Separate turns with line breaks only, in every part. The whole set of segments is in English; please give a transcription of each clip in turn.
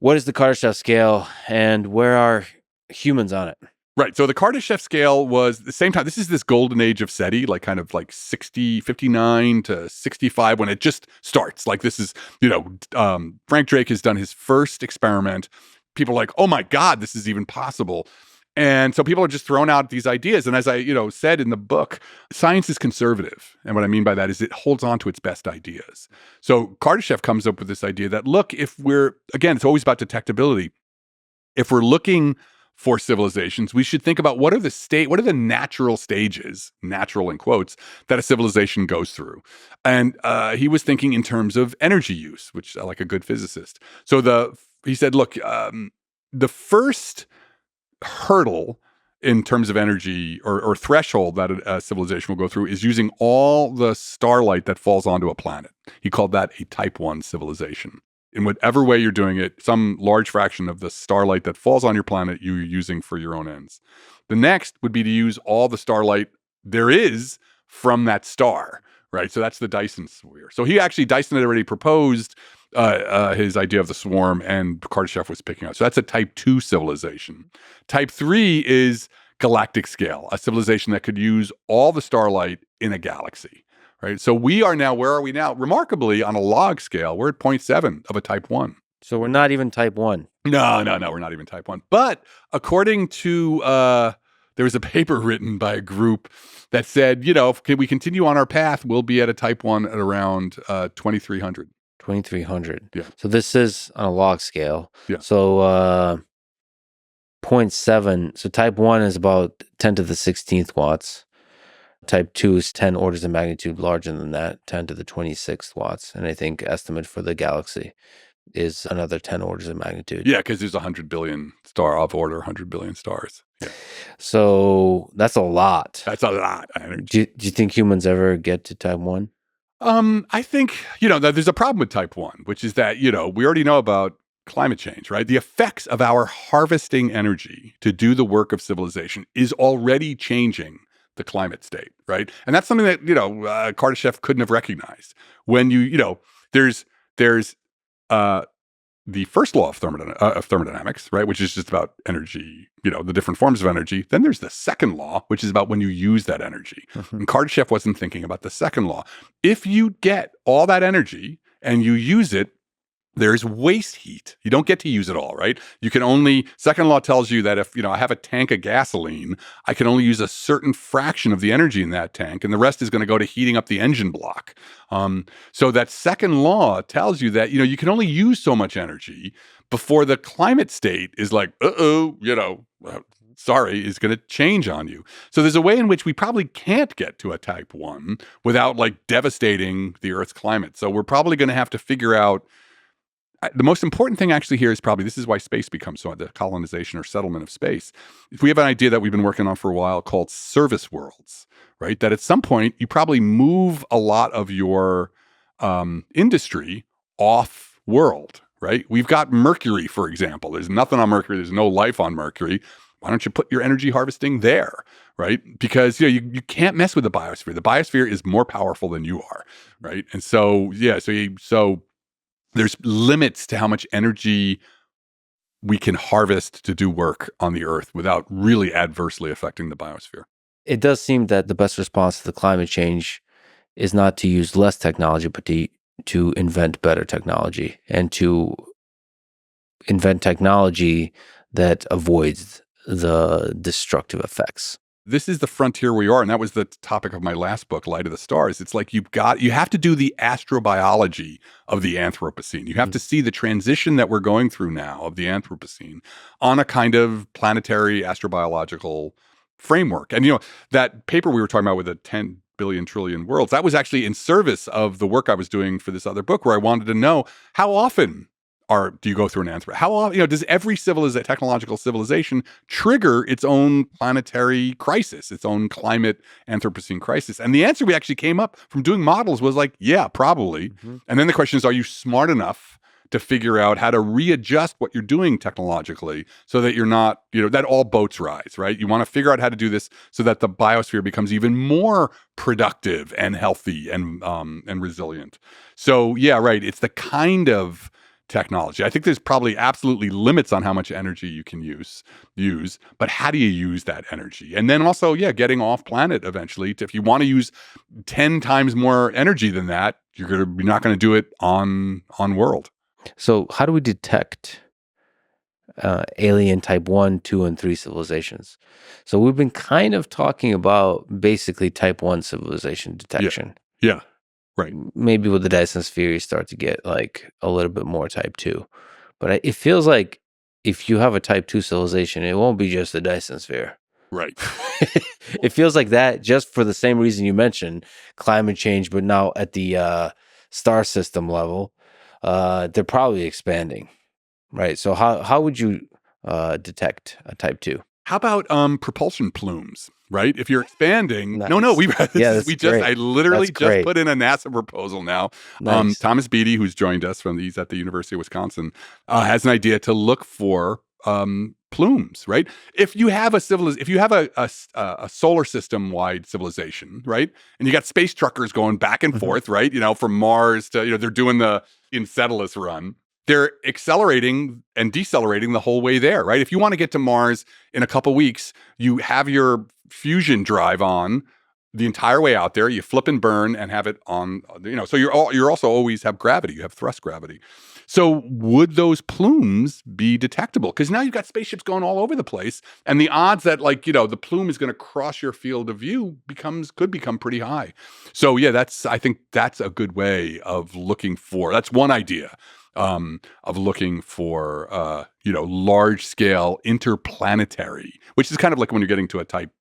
What is the Kardashev scale, and where are humans on it?
Right. So the Kardashev scale was the same time. This is this golden age of SETI, like kind of like 59 to 65 when it just starts. Like this is, Frank Drake has done his first experiment. People are like, oh my God, this is even possible. And so people are just throwing out these ideas. And as I, said in the book, science is conservative. And what I mean by that is it holds on to its best ideas. So Kardashev comes up with this idea that, look, if again, it's always about detectability. If we're looking for civilizations, we should think about what are the natural stages, natural in quotes, that a civilization goes through. And he was thinking in terms of energy use, which like a good physicist. So he said, look, the first hurdle in terms of energy or threshold that a civilization will go through is using all the starlight that falls onto a planet. He called that a type 1 civilization. In whatever way you're doing it, some large fraction of the starlight that falls on your planet you're using for your own ends. The next would be to use all the starlight there is from that star, right? So that's the Dyson sphere. So Dyson had already proposed his idea of the swarm, and Kardashev was picking up. So that's a type 2 civilization. Type 3 is galactic scale, a civilization that could use all the starlight in a galaxy. Right. So we are now, where are we now? Remarkably, on a log scale, we're at 0.7 of a type 1.
So we're not even type 1.
No, we're not even type 1. But according to, there was a paper written by a group that said, if we continue on our path, we'll be at a type 1 at around 2,300.
2,300.
Yeah.
So this is on a log scale.
Yeah.
So 0.7. So type 1 is about 10 to the 16th watts. Type 2 is 10 orders of magnitude larger than that, 10 to the 26th watts. And I think estimate for the galaxy is another 10 orders of magnitude.
Yeah, because there's 100 billion order 100 billion stars. Yeah.
So that's a lot.
That's a lot of energy.
Do you think humans ever get to type 1?
I think, that there's a problem with type 1, which is that, we already know about climate change, right? The effects of our harvesting energy to do the work of civilization is already changing the climate state, right? And that's something that, Kardashev couldn't have recognized. When there's the first law of thermodynamics, right, which is just about energy, the different forms of energy. Then there's the second law, which is about when you use that energy. Mm-hmm. And Kardashev wasn't thinking about the second law. If you get all that energy and you use it, there's waste heat. You don't get to use it all, right? Second law tells you that if, I have a tank of gasoline, I can only use a certain fraction of the energy in that tank, and the rest is going to go to heating up the engine block. So that second law tells you that, you can only use so much energy before the climate state is like, sorry, is going to change on you. So there's a way in which we probably can't get to a type 1 without devastating the Earth's climate. So we're probably going to have to figure out. The most important thing actually here is probably, this is why space becomes the colonization or settlement of space. If we have an idea that we've been working on for a while called service worlds, right? That at some point you probably move a lot of your industry off world, right? We've got Mercury, for example. There's nothing on Mercury. There's no life on Mercury. Why don't you put your energy harvesting there, right? Because you can't mess with the biosphere. The biosphere is more powerful than you are, right? And so so there's limits to how much energy we can harvest to do work on the Earth without really adversely affecting the biosphere.
It does seem that the best response to the climate change is not to use less technology, but to invent better technology and to invent technology that avoids the destructive effects.
This is the frontier we are. And that was the topic of my last book, Light of the Stars. It's like you have to do the astrobiology of the Anthropocene. You have to see the transition that we're going through now of the Anthropocene on a kind of planetary astrobiological framework. And, that paper we were talking about with the 10 billion trillion worlds, that was actually in service of the work I was doing for this other book, where I wanted to know how often do you go through an anthropocene? How often, does every technological civilization trigger its own planetary crisis, its own climate Anthropocene crisis? And the answer we actually came up from doing models was like, yeah, probably. Mm-hmm. And then the question is, are you smart enough to figure out how to readjust what you're doing technologically so that you're not, that all boats rise, right? You want to figure out how to do this so that the biosphere becomes even more productive and healthy and resilient. So yeah, right. It's the kind of technology. I think there's probably absolutely limits on how much energy you can use, but how do you use that energy? And then also, getting off planet eventually. If you want to use 10 times more energy than that, you're not going to do it on world.
So how do we detect alien type 1, 2, and 3 civilizations? So we've been kind of talking about basically type 1 civilization detection.
Yeah. Right.
Maybe with the Dyson sphere, you start to get like a little bit more type 2. But it feels like if you have a type 2 civilization, it won't be just the Dyson sphere.
Right.
It feels like that just for the same reason you mentioned, climate change, but now at the star system level, they're probably expanding, right? So how would you detect a type 2?
How about propulsion plumes? Right? If you're expanding,
Nice.
I
Great.
literally
That's great.
put in a NASA proposal now.
Nice.
Thomas Beatty, who's joined us he's at the University of Wisconsin, has an idea to look for plumes. Right? If you have a solar system wide civilization, right, and you got space truckers going back and forth, right, from Mars to they're doing the Enceladus run. They're accelerating and decelerating the whole way there, right? If you want to get to Mars in a couple weeks, you have your fusion drive on the entire way out there. You flip and burn and have it on, so you're also always have gravity. You have thrust gravity. So would those plumes be detectable? Because now you've got spaceships going all over the place, and the odds that the plume is going to cross your field of view could become pretty high. So I think that's a good way of looking for. That's one idea. Of looking for, large scale interplanetary, which is kind of like when you're getting to a type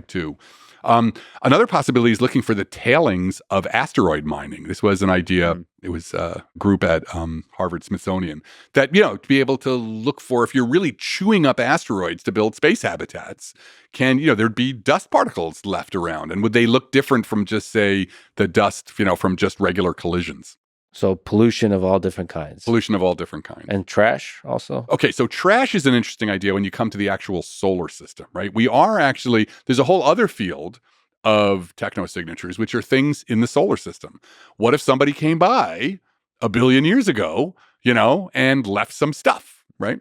2. Another possibility is looking for the tailings of asteroid mining. This was an idea. It was a group at Harvard Smithsonian that, to be able to look for if you're really chewing up asteroids to build space habitats, there'd be dust particles left around. And would they look different from just, say, the dust, from just regular collisions?
So pollution of all different kinds.
And
trash also?
Okay, so trash is an interesting idea when you come to the actual solar system, right? There's a whole other field of technosignatures, which are things in the solar system. What if somebody came by 1 billion years ago, and left some stuff, right?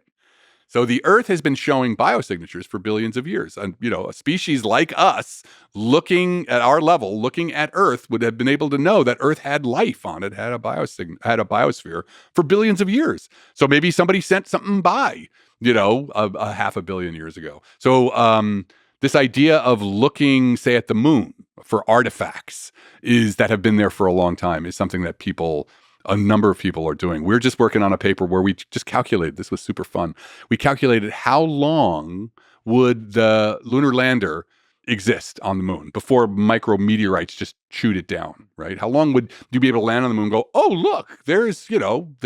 So the Earth has been showing biosignatures for billions of years. And, a species like us looking at our level, looking at Earth, would have been able to know that Earth had life on it, had a biosphere for billions of years. So maybe somebody sent something by, a 500 million years ago. So this idea of looking, say, at the moon for artifacts that have been there for a long time is something that a number of people are doing. We're just working on a paper where we just calculated, this was super fun. We calculated how long would the lunar lander exist on the moon before micrometeorites just chewed it down, right? How long would you be able to land on the moon and go, oh, look, there's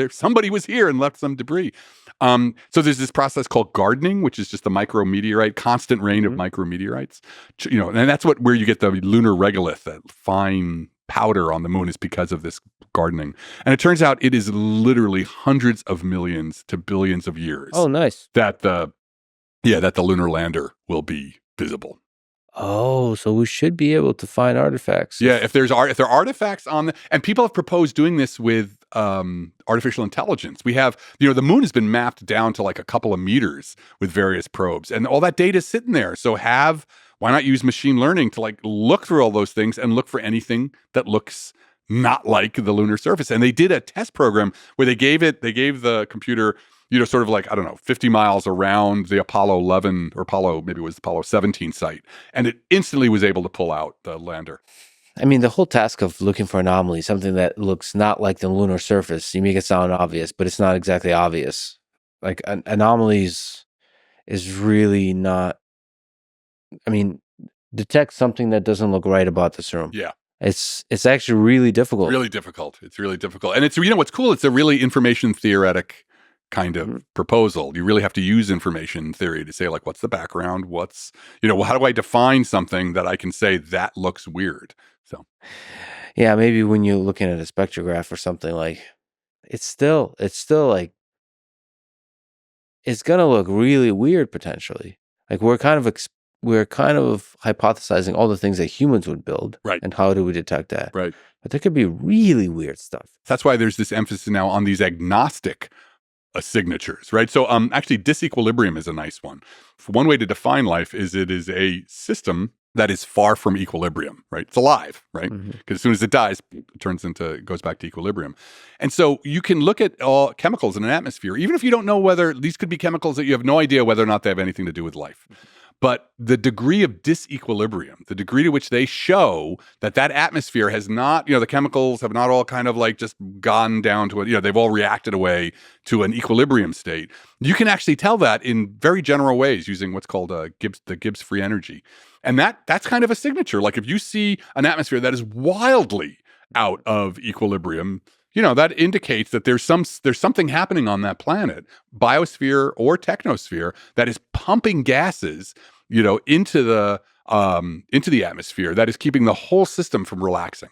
somebody was here and left some debris. So there's this process called gardening, which is just the micrometeorite, constant rain of micrometeorites, and that's where you get the lunar regolith, that fine powder on the moon, is because of this gardening. And it turns out it is literally hundreds of millions to billions of years.
Oh, nice.
That the lunar lander will be visible.
Oh, so we should be able to find artifacts.
Yeah, if there are artifacts and people have proposed doing this with artificial intelligence. We have, the moon has been mapped down to like a couple of meters with various probes, and all that data is sitting there. So why not use machine learning to look through all those things and look for anything that looks not like the lunar surface? And they did a test program where they gave the computer, sort of 50 miles around the Apollo 11 or maybe it was the Apollo 17 site. And it instantly was able to pull out the lander.
I mean, the whole task of looking for anomalies, something that looks not like the lunar surface, you make it sound obvious, but it's not exactly obvious. Like anomalies is really not, detect something that doesn't look right about this room.
Yeah.
It's actually really difficult.
It's really difficult. And it's, what's cool, it's a really information theoretic kind of proposal. You really have to use information theory to say, what's the background? What's, how do I define something that I can say that looks weird? So,
yeah, maybe when you're looking at a spectrograph or something, it's still it's going to look really weird potentially. We're kind of hypothesizing all the things that humans would build,
right?
And how do we detect that,
right?
But there could be really weird stuff.
That's why there's this emphasis now on these agnostic signatures, right? So actually disequilibrium is a nice one. One way to define life is it is a system that is far from equilibrium, right? It's alive, right? Because as soon as it dies, it goes back to equilibrium. And so you can look at all chemicals in an atmosphere, even if you don't know whether these could be chemicals that you have no idea whether or not they have anything to do with life. But the degree of disequilibrium, the degree to which they show that atmosphere has not, the chemicals have not all kind of like just gone down to they've all reacted away to an equilibrium state. You can actually tell that in very general ways using what's called the Gibbs free energy. And that's kind of a signature. Like if you see an atmosphere that is wildly out of equilibrium, that indicates that there's something happening on that planet, biosphere or technosphere, that is pumping gases, into the atmosphere that is keeping the whole system from relaxing.